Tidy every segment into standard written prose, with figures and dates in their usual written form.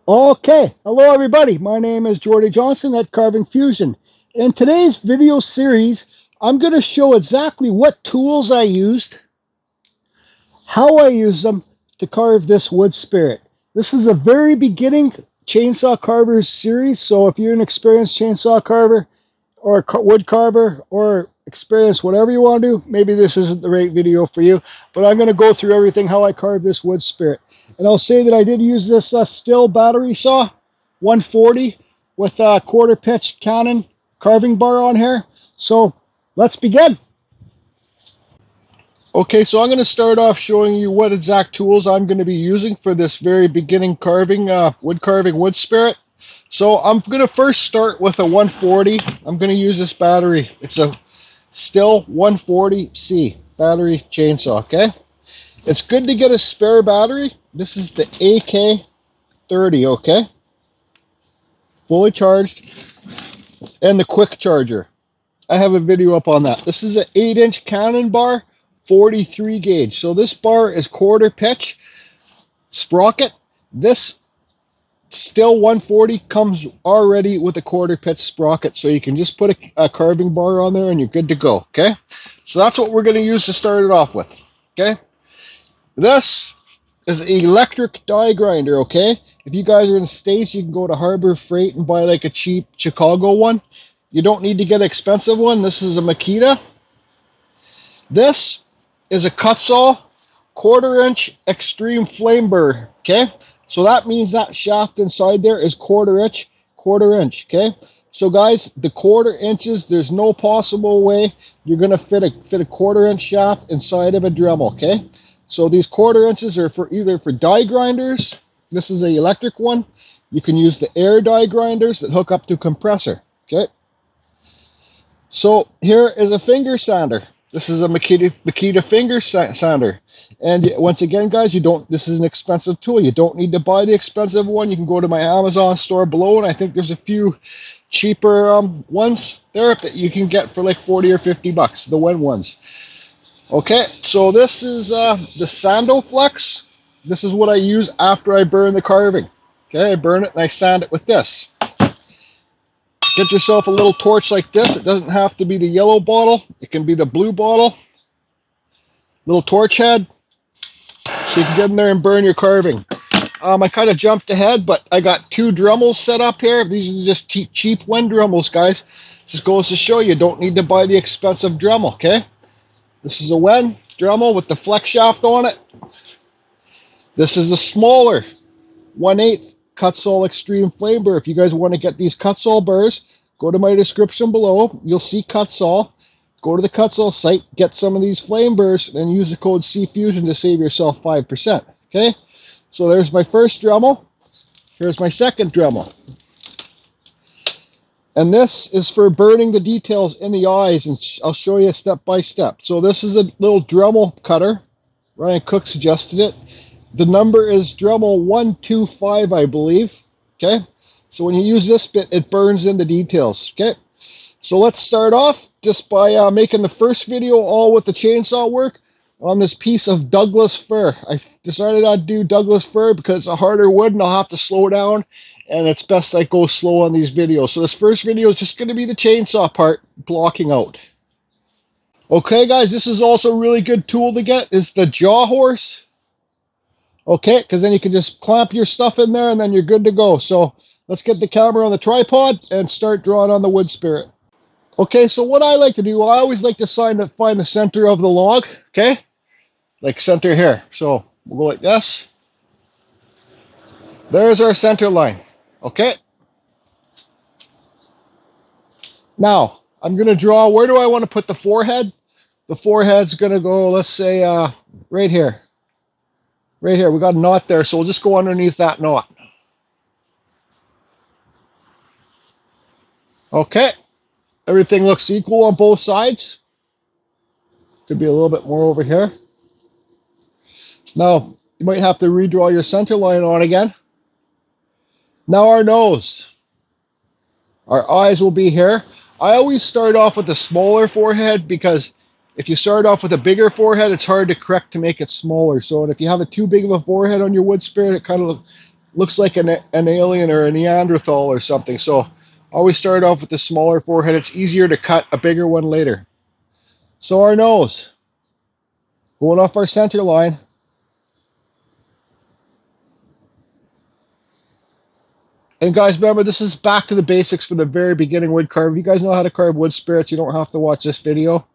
Okay, hello everybody. My name is Jordy Johnson at Carving Fusion. In today's video series, I'm going to show exactly what tools I used, how I use them to carve this Woodspirit. This is a very beginning chainsaw carvers series, so if you're an experienced chainsaw carver or wood carver or experienced whatever you want to do, maybe this isn't the right video for you, but I'm going to go through everything how I carve this Woodspirit. And I'll say that I did use this Still battery saw, 140 with a quarter pitch Canon carving bar on here. So let's begin. Okay, so I'm going to start off showing you what exact tools I'm going to be using for this very beginning carving, wood carving Woodspirit. So I'm going to first start with a 140. I'm going to use this battery. It's a Still 140C battery chainsaw, okay? It's good to get a spare battery. This is the AK30, okay? Fully charged. And the quick charger. I have a video up on that. This is an 8-inch Canon bar, 43 gauge. So this bar is quarter pitch sprocket. This Still 140 comes already with a quarter pitch sprocket, so you can just put a carving bar on there and you're good to go, okay? So that's what we're going to use to start it off with, okay? This is an electric die grinder, okay? If you guys are in the States, you can go to Harbor Freight and buy like a cheap Chicago one. You don't need to get an expensive one. This is a Makita. This is a Kutzall quarter-inch extreme flame burr, okay? So that means that shaft inside there is quarter inch, okay? So guys, the quarter inches, there's no possible way you're gonna fit a quarter-inch shaft inside of a Dremel, okay? So these quarter inches are for either for die grinders. This is an electric one. You can use the air die grinders that hook up to compressor, okay? So here is a finger sander. This is a Makita finger sander. And once again, guys, this is an expensive tool. You don't need to buy the expensive one. You can go to my Amazon store below, and I think there's a few cheaper ones there that you can get for like 40 or 50 bucks, the Wen ones. Okay, so this is the Sandoflex. This is what I use after I burn the carving. Okay, I burn it and I sand it with this. Get yourself a little torch like this. It doesn't have to be the yellow bottle. It can be the blue bottle. Little torch head. So you can get in there and burn your carving. I kind of jumped ahead, but I got 2 Dremels set up here. These are just cheap Wen Dremels, guys. Just goes to show you don't need to buy the expensive Dremel, okay? This is a Wen Dremel with the flex shaft on it. This is a smaller 1/8 Kutzall Extreme Flame Burr. If you guys want to get these Kutzall burrs, go to my description below. You'll see Kutzall. Go to the Kutzall site, get some of these flame burrs, and use the code CFusion to save yourself 5%. Okay? So there's my first Dremel. Here's my second Dremel. And this is for burning the details in the eyes, and I'll show you step by step. So this is a little Dremel cutter. Ryan Cook suggested it. The number is Dremel 125, I believe. Okay? So when you use this bit, it burns in the details. Okay? So let's start off just by making the first video all with the chainsaw work on this piece of Douglas fir. I decided I'd do Douglas fir because it's a harder wood and I'll have to slow down, and it's best I go slow on these videos. So this first video is just going to be the chainsaw part blocking out. Okay guys, this is also a really good tool to get is the jaw horse. Okay, because then you can just clamp your stuff in there and then you're good to go. So let's get the camera on the tripod and start drawing on the Woodspirit. Okay, so what I like to do, I always like to find the center of the log, okay? Like center here. So we'll go like this. There's our center line, okay? Now, I'm going to draw, where do I want to put the forehead? The forehead's going to go, let's say, right here. Right here, we got a knot there, so we'll just go underneath that knot. Okay. Everything looks equal on both sides. Could be a little bit more over here. Now, you might have to redraw your center line on again. Now our nose. Our eyes will be here. I always start off with a smaller forehead because if you start off with a bigger forehead, it's hard to correct to make it smaller. So if you have a too big of a forehead on your Woodspirit, it kind of looks like an alien or a Neanderthal or something. So always start off with the smaller forehead. It's easier to cut a bigger one later. So our nose, going off our center line. And guys, remember, this is back to the basics for the very beginning wood carve. If you guys know how to carve wood spirits, you don't have to watch this video.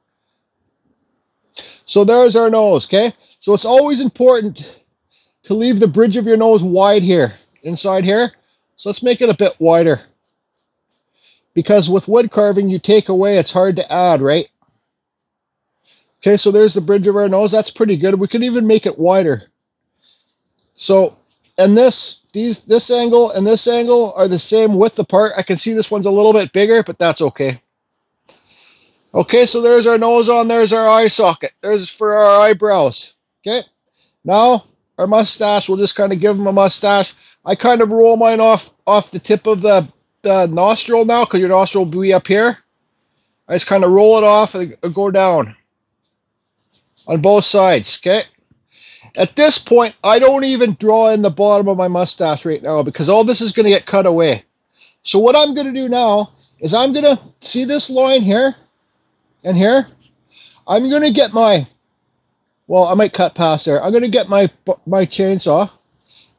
So there's our nose, okay? So it's always important to leave the bridge of your nose wide here, inside here. So let's make it a bit wider. Because with wood carving, you take away, it's hard to add, right? Okay, so there's the bridge of our nose. That's pretty good. We could even make it wider. So, and this angle and this angle are the same width apart. I can see this one's a little bit bigger, but that's okay. Okay, so there's our nose on, there's our eye socket. There's for our eyebrows. Okay, now our mustache, we'll just kind of give them a mustache. I kind of roll mine off the tip of the nostril now, because your nostril will be up here. I just kind of roll it off and go down on both sides, okay? At this point, I don't even draw in the bottom of my mustache right now, because all this is going to get cut away. So what I'm going to do now is I'm going to see this line here and here. I'm going to get my, well, I might cut past there. I'm going to get my chainsaw.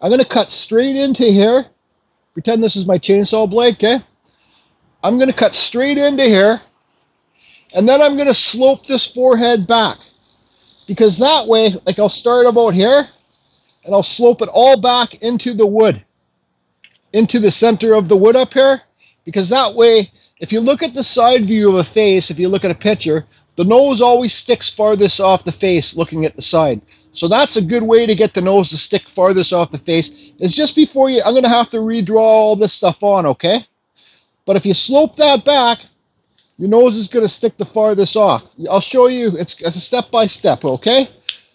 I'm going to cut straight into here. Pretend this is my chainsaw blade, okay? I'm going to cut straight into here. And then I'm going to slope this forehead back. Because that way, like I'll start about here, and I'll slope it all back into the wood. Into the center of the wood up here. Because that way, if you look at the side view of a face, if you look at a picture, the nose always sticks farthest off the face looking at the side. So that's a good way to get the nose to stick farthest off the face. It's just before you, I'm going to have to redraw all this stuff on, okay? But if you slope that back, your nose is going to stick the farthest off. I'll show you, it's a step-by-step, okay?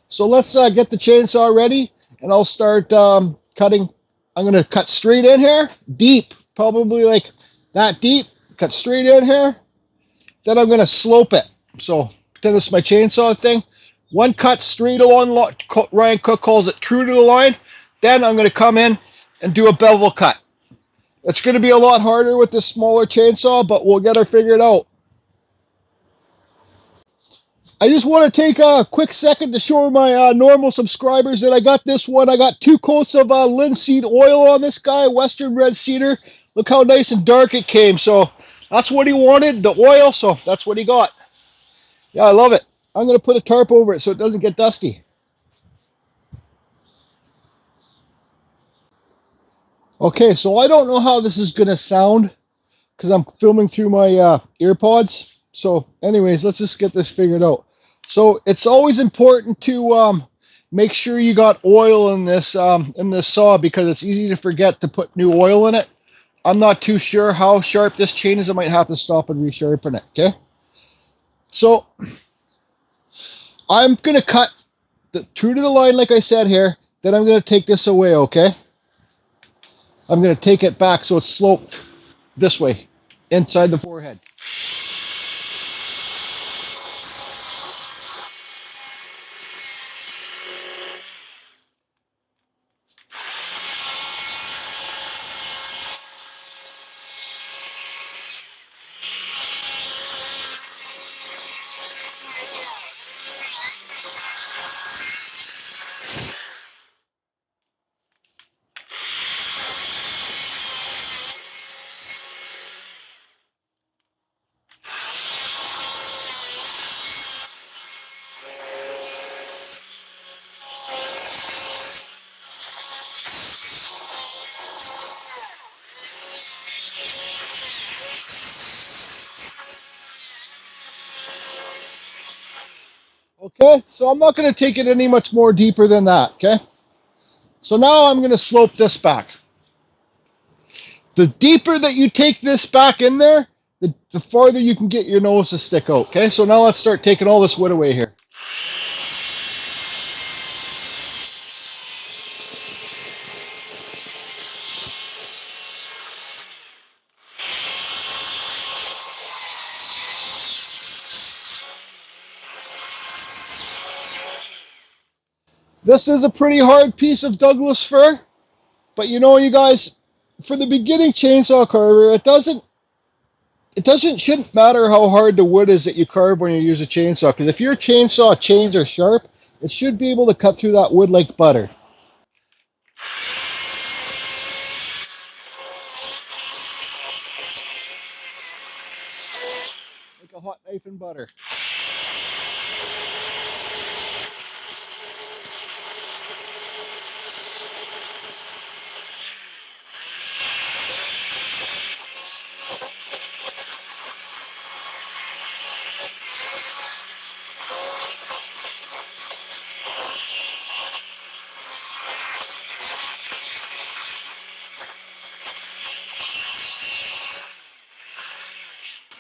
So let's get the chainsaw ready, and I'll start cutting. I'm going to cut straight in here, deep, probably like that deep. Cut straight in here. Then I'm going to slope it. So pretend this is my chainsaw thing. One cut straight along, Ryan Cook calls it true to the line. Then I'm going to come in and do a bevel cut. It's going to be a lot harder with this smaller chainsaw, but we'll get her figured out. I just want to take a quick second to show my normal subscribers that I got this one. I got 2 coats of linseed oil on this guy, Western Red Cedar. Look how nice and dark it came. So that's what he wanted, the oil, so that's what he got. Yeah, I love it. I'm going to put a tarp over it so it doesn't get dusty. Okay, so I don't know how this is going to sound because I'm filming through my earpods. So anyways, let's just get this figured out. So it's always important to make sure you got oil in this saw, because it's easy to forget to put new oil in it. I'm not too sure how sharp this chain is. I might have to stop and resharpen it, okay? So I'm going to cut true to the line like I said here. Then I'm going to take this away, okay? I'm going to take it back so it's sloped this way, inside the forehead. Okay, so I'm not going to take it any much more deeper than that, okay? So now I'm going to slope this back. The deeper that you take this back in there, the farther you can get your nose to stick out, okay? So now let's start taking all this wood away here. This is a pretty hard piece of Douglas fir. But you know, you guys, for the beginning chainsaw carver, shouldn't matter how hard the wood is that you carve when you use a chainsaw. Because if your chainsaw chains are sharp, it should be able to cut through that wood like butter. Like a hot knife in butter.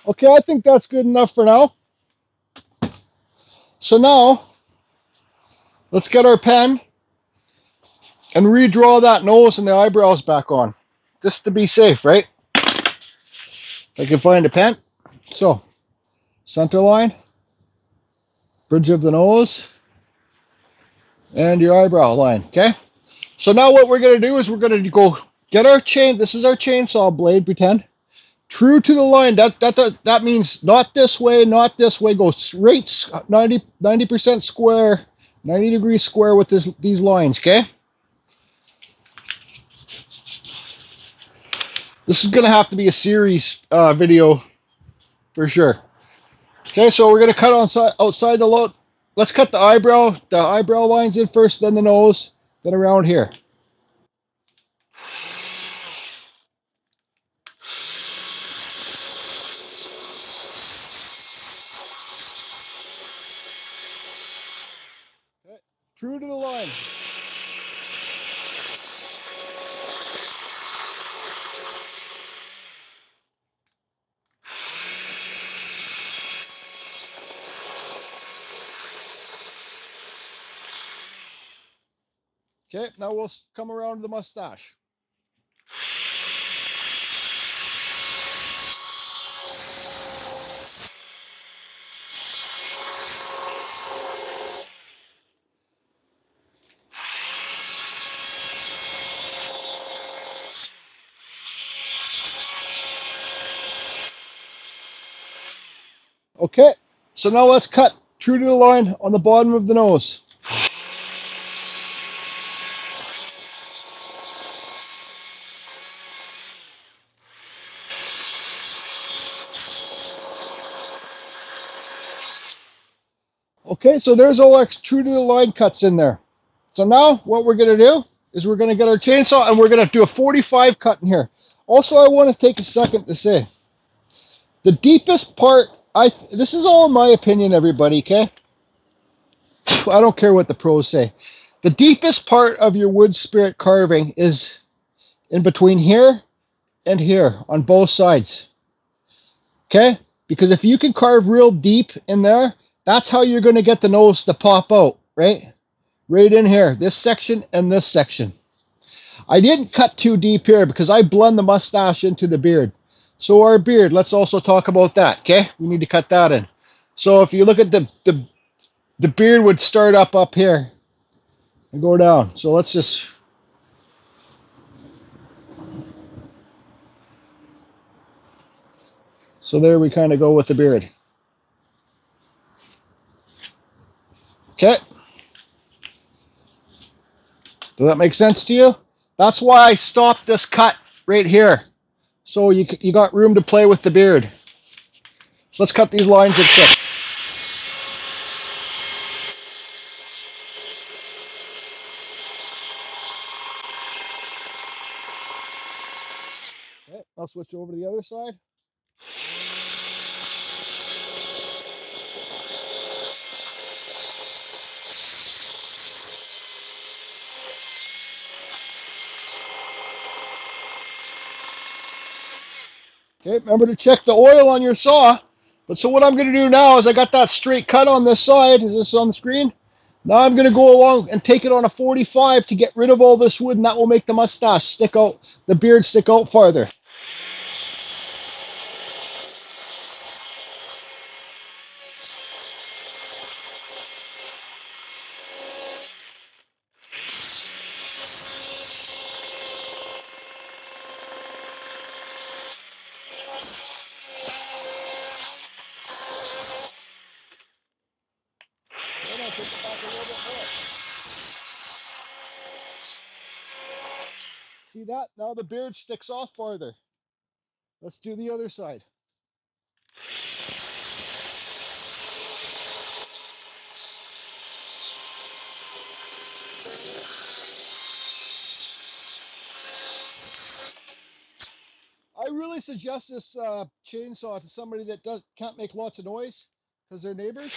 Okay, I think that's good enough for now. So now, let's get our pen and redraw that nose and the eyebrows back on. Just to be safe, right? I can find a pen. So, center line, bridge of the nose, and your eyebrow line, okay? So now what we're going to do is we're going to go get our chain. This is our chainsaw blade, pretend. True to the line. That means not this way, not this way. Go straight 90% square, 90 degrees square with these lines, okay? This is going to have to be a series video for sure. Okay, so we're going to cut outside the load. Let's cut the eyebrow lines in first, then the nose, then around here. Okay, true to the line. Okay, now we'll come around to the mustache. Okay, so now let's cut true to the line on the bottom of the nose. Okay, so there's all our true to the line cuts in there. So now what we're going to do is we're going to get our chainsaw and we're going to do a 45 cut in here. Also, I want to take a second to say, the deepest part, this is all in my opinion, everybody, okay? I don't care what the pros say. The deepest part of your Woodspirit carving is in between here and here on both sides. Okay? Because if you can carve real deep in there, that's how you're going to get the nose to pop out, right? Right in here, this section and this section. I didn't cut too deep here because I blend the mustache into the beard. So our beard, let's also talk about that, okay? We need to cut that in. So if you look at the beard would start up here and go down. So let's just... So there we kind of go with the beard. Okay. Does that make sense to you? That's why I stopped this cut right here. So you got room to play with the beard. So let's cut these lines in quick. Okay, I'll switch over to the other side. Okay, remember to check the oil on your saw. But so what I'm going to do now is I got that straight cut on this side. Is this on the screen? Now I'm going to go along and take it on a 45 to get rid of all this wood, and that will make the mustache stick out, the beard stick out farther. See that? Now the beard sticks off farther. Let's do the other side. I really suggest this chainsaw to somebody that can't make lots of noise because they're neighbors.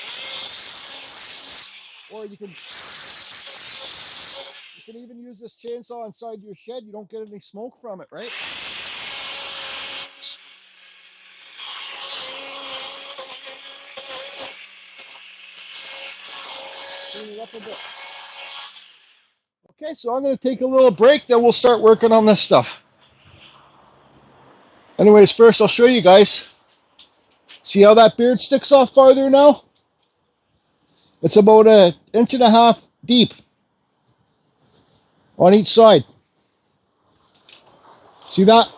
Or you can even use this chainsaw inside your shed. You don't get any smoke from it, right? Clean it up a bit. Okay, so I'm going to take a little break, then we'll start working on this stuff. Anyways, first I'll show you guys. See how that beard sticks off farther now? It's about 1.5 inches deep on each side. See that?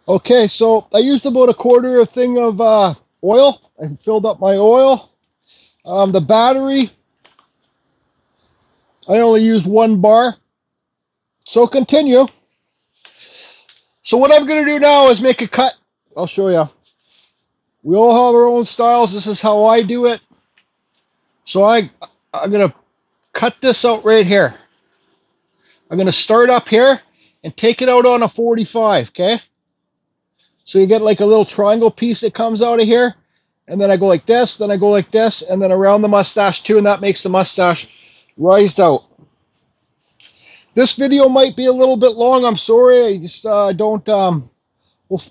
Okay, so I used about 1/4 thing of oil. I filled up my oil. The battery, I only used 1 bar. So continue. So what I'm going to do now is make a cut. I'll show you. We all have our own styles. This is how I do it. So I'm going to cut this out right here. I'm going to start up here and take it out on a 45, okay? So you get like a little triangle piece that comes out of here. And then I go like this, then I go like this, and then around the mustache too, and that makes the mustache rise out. This video might be a little bit long. I'm sorry. I just don't... well,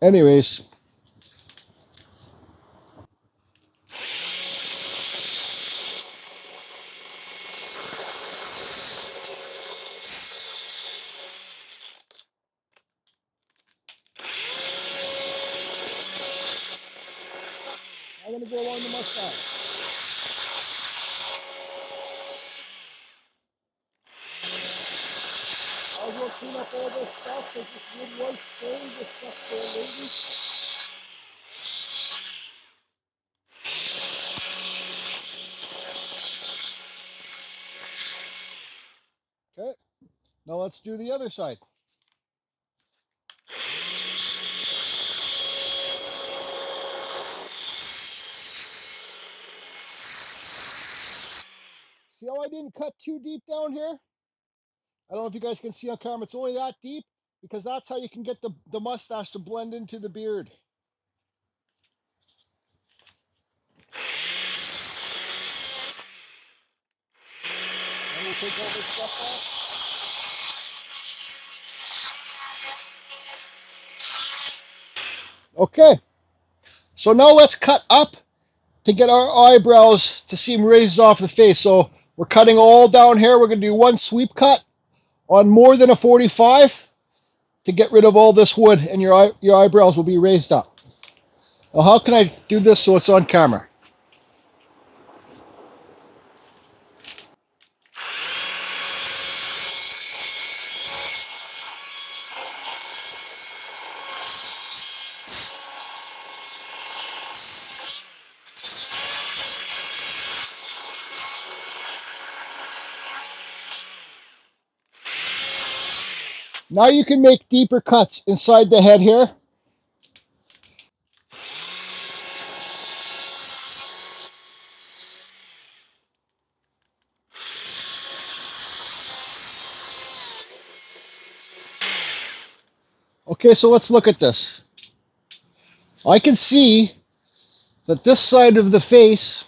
anyways. I'm going to go along the mustache. I will clean up all this stuff because this wood was stained with stuff there, ladies. Okay, now let's do the other side. See how I didn't cut too deep down here? I don't know if you guys can see on camera. It's only that deep because that's how you can get the mustache to blend into the beard. And we take all this stuff off. Okay, so now let's cut up to get our eyebrows to seem raised off the face. So we're cutting all down here. We're going to do one sweep cut on more than a 45 to get rid of all this wood, and your eyebrows will be raised up. Now, how can I do this so it's on camera? Now you can make deeper cuts inside the head here. Okay, so let's look at this. I can see that this side of the face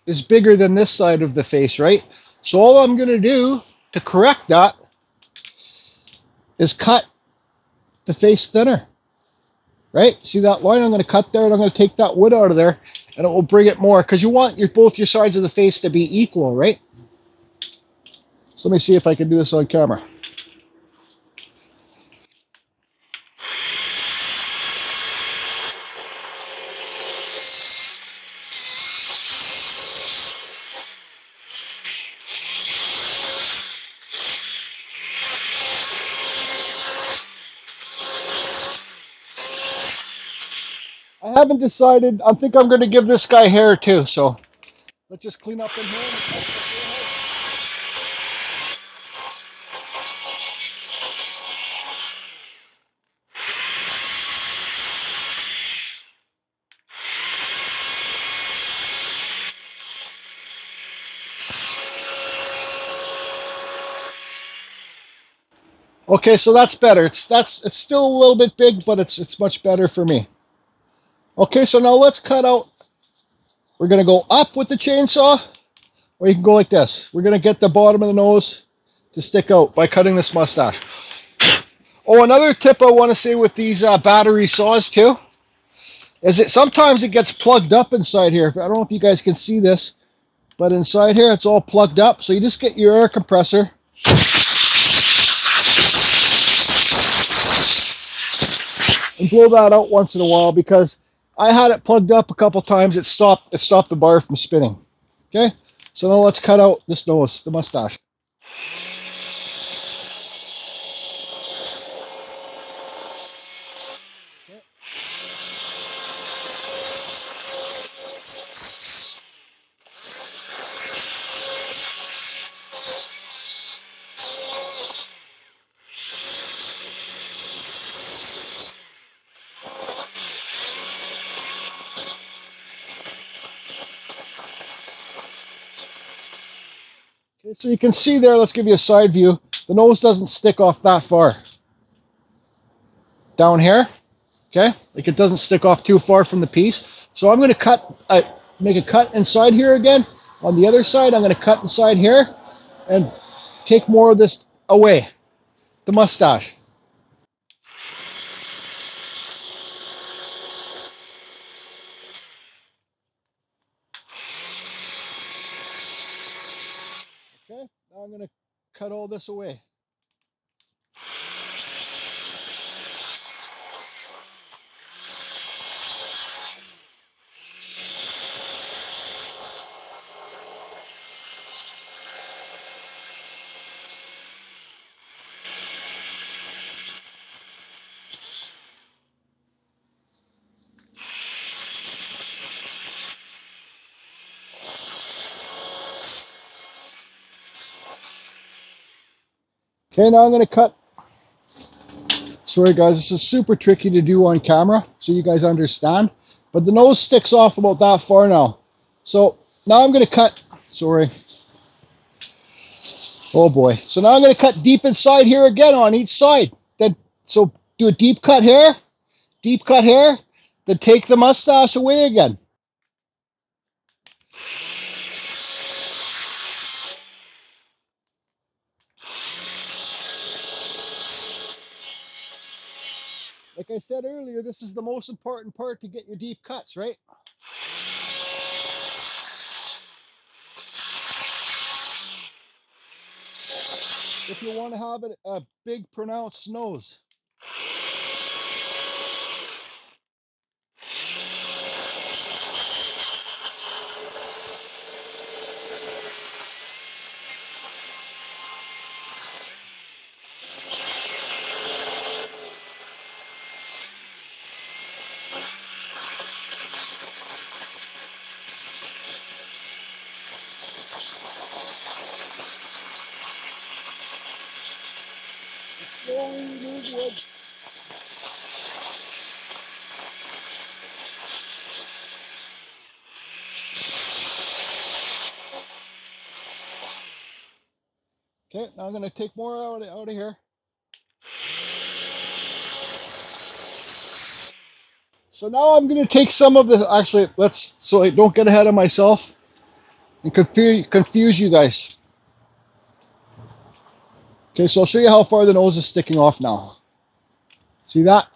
is bigger than this side of the face, right? So all I'm going to do to correct that is cut the face thinner, right? See that line? I'm going to cut there, and I'm going to take that wood out of there, and it will bring it more, because you want both your sides of the face to be equal, right? So let me see if I can do this on camera. I haven't decided. I think I'm going to give this guy hair too, so Let's just clean up in here. Okay, so that's better. It's still a little bit big, but it's much better for me. Okay, so now let's cut out. We're gonna go up with the chainsaw, or you can go like this. We're gonna get the bottom of the nose to stick out by cutting this mustache. Oh, another tip I want to say with these battery saws too is that sometimes it gets plugged up inside here. I don't know if you guys can see this, but inside here it's all plugged up. So you just get your air compressor. And blow that out once in a while, because I had it plugged up a couple times. It stopped the bar from spinning. Okay, so now let's cut out this nose, the mustache. Okay, so you can see there, let's give you a side view. The nose doesn't stick off that far. Down here, okay? Like it doesn't stick off too far from the piece. So I'm going to make a cut inside here again. On the other side, I'm going to cut inside here and take more of this away, the mustache. Okay, now I'm going to cut all this away. Okay, now I'm going to cut. Sorry guys, this is super tricky to do on camera, so you guys understand. But the nose sticks off about that far now. So now I'm going to cut, sorry. Oh boy. So now I'm going to cut deep inside here again on each side. Then, so do a deep cut here, then take the mustache away again. Like I said earlier, this is the most important part to get your deep cuts, right? If you want to have a big pronounced nose. Slowly remove wood. Okay, now I'm going to take more out of here. So now I'm going to take some of the, actually, so I don't get ahead of myself and confuse you guys. Okay, so I'll show you how far the nose is sticking off now. See that?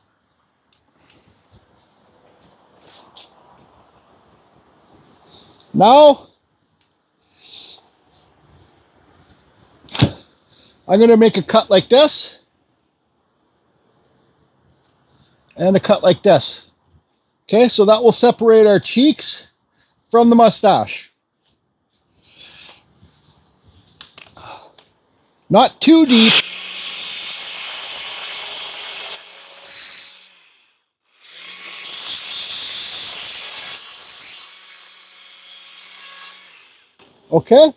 Now, I'm going to make a cut like this, and a cut like this. Okay, so that will separate our cheeks from the mustache. Not too deep. Okay?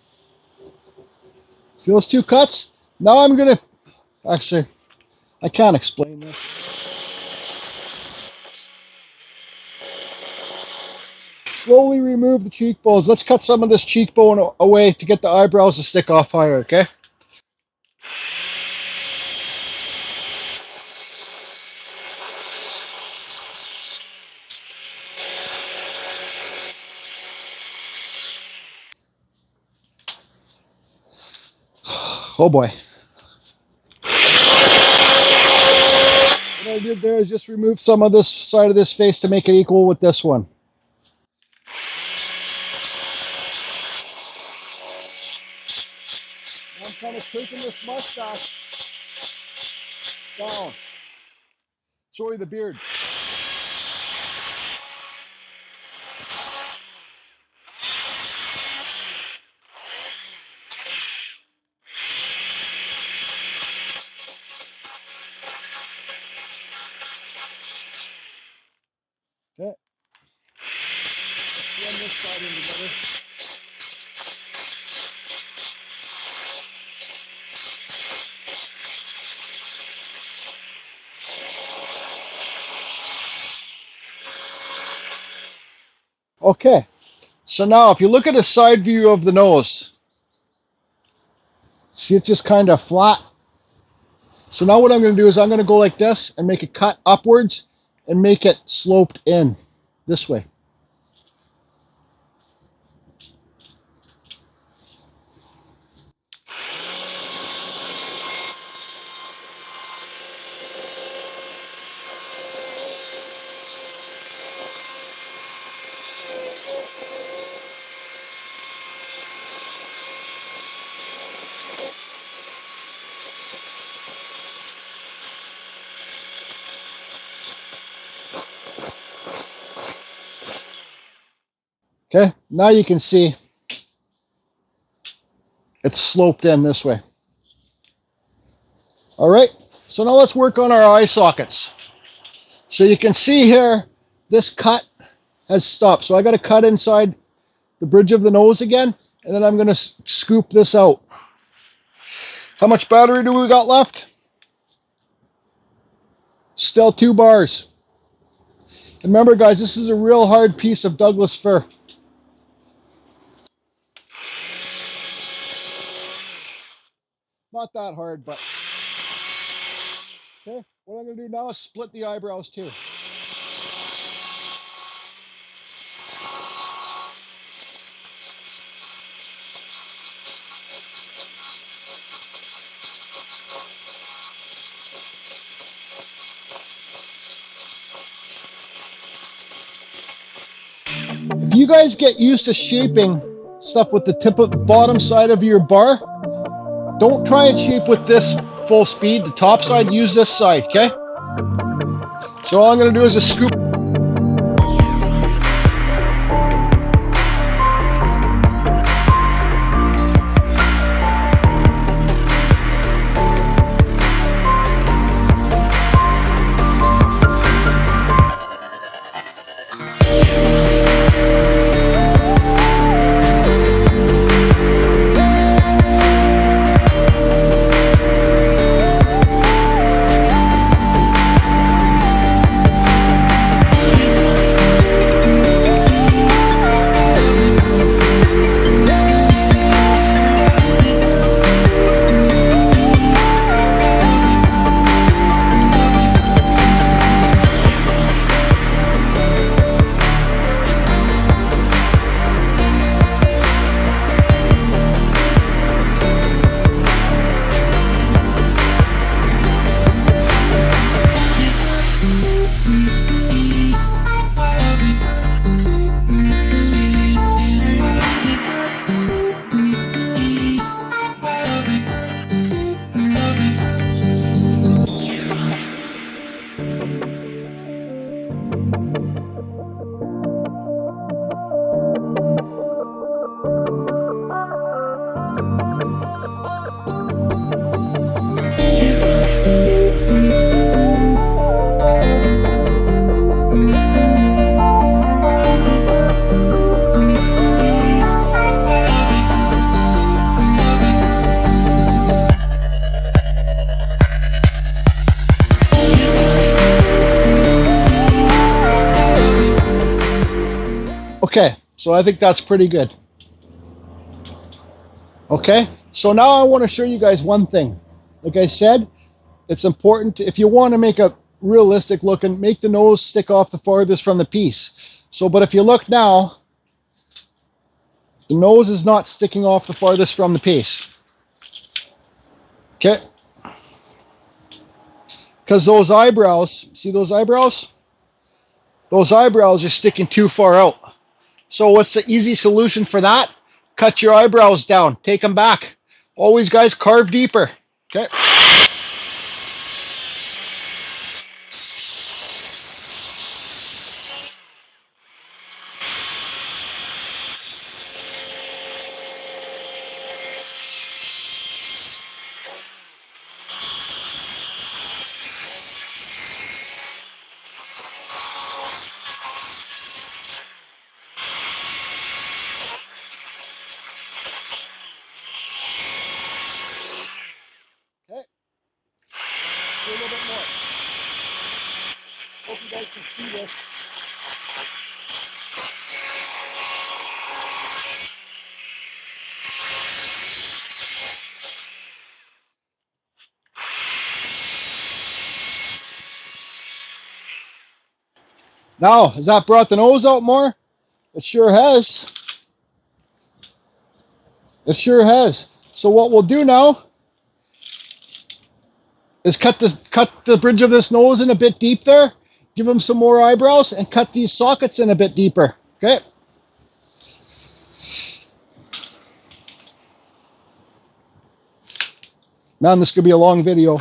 See those two cuts? Now I'm going to, actually, I can't explain this. Slowly remove the cheekbones. Let's cut some of this cheekbone away to get the eyebrows to stick off higher, okay? Oh boy. What I did there is just remove some of this side of this face to make it equal with this one. I'm kind of taking this mustache down. Sorry, the beard. Okay. Let's run this side in together. Okay, so now if you look at a side view of the nose, see it's just kind of flat. So now what I'm going to do is I'm going to go like this and make a cut upwards and make it sloped in this way. Okay, now you can see it's sloped in this way. All right, so now let's work on our eye sockets. So you can see here, this cut has stopped. So I got to cut inside the bridge of the nose again, and then I'm going to scoop this out. How much battery do we got left? Still 2 bars. Remember guys, this is a real hard piece of Douglas fir. Not that hard, but okay. What I'm going to do now is split the eyebrows too. If you guys get used to shaping stuff with the tip of the bottom side of your bar, don't try and shape with this full speed. The top side, use this side, okay? So all I'm going to do is just scoop. Okay, so I think that's pretty good. Okay, so now I want to show you guys one thing. Like I said, it's important if you want to make a realistic looking, make the nose stick off the farthest from the piece. So, but if you look now, the nose is not sticking off the farthest from the piece. Okay, because those eyebrows, see those eyebrows? Those eyebrows are sticking too far out. So what's the easy solution for that? Cut your eyebrows down. Take them back. Always, guys, carve deeper. Okay. Okay. Do a little bit more. Hope you guys can see this. Now, has that brought the nose out more? It sure has. It sure has. So what we'll do now is cut the bridge of this nose in a bit deep there, give them some more eyebrows, and cut these sockets in a bit deeper. Okay. Man, this could be a long video.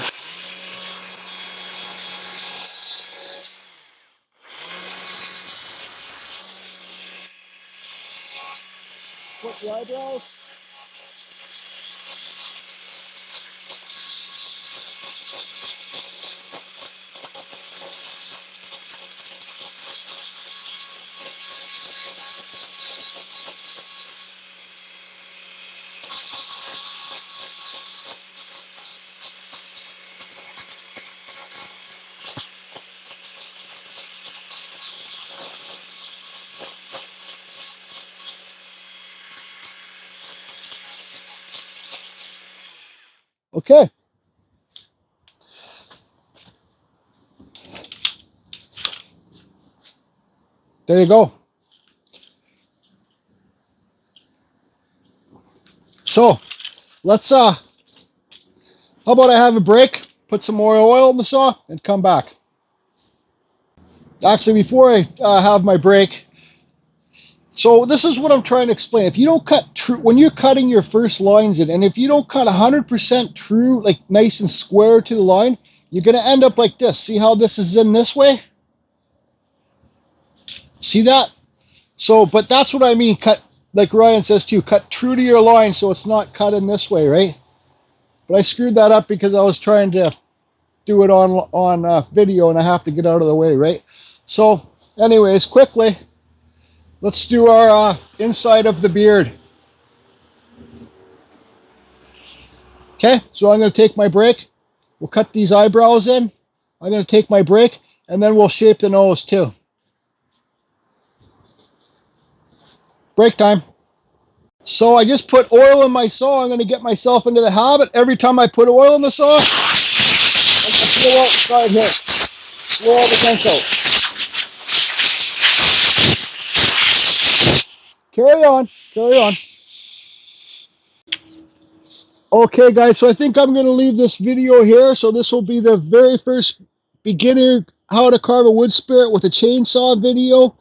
Put the eyebrows. Okay. There you go. So let's how about I have a break, put some more oil in the saw, and come back. Actually, before I have my break, so this is what I'm trying to explain. If you don't cut true, when you're cutting your first lines in, and if you don't cut 100% true, like nice and square to the line, you're going to end up like this. See how this is in this way? See that? So, but that's what I mean, cut, like Ryan says too, cut true to your line so it's not cut in this way, right? But I screwed that up because I was trying to do it on video and I have to get out of the way, right? So, anyways, quickly, let's do our inside of the beard. Okay, so I'm going to take my break. We'll cut these eyebrows in. I'm going to take my break, and then we'll shape the nose too. Break time. So I just put oil in my saw. I'm going to get myself into the habit. Every time I put oil in the saw, I'm going to blow out the side here. Blow all the gunk out. Carry on, carry on. Okay, guys, so I think I'm going to leave this video here. So this will be the very first beginner how to carve a wood spirit with a chainsaw video.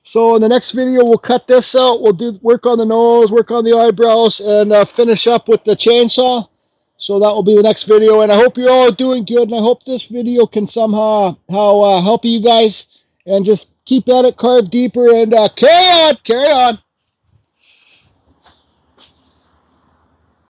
So in the next video, we'll cut this out. We'll work on the nose, work on the eyebrows, and finish up with the chainsaw. So that will be the next video. And I hope you're all doing good. And I hope this video can somehow help you guys. And just keep at it, carve deeper, and carry on, carry on.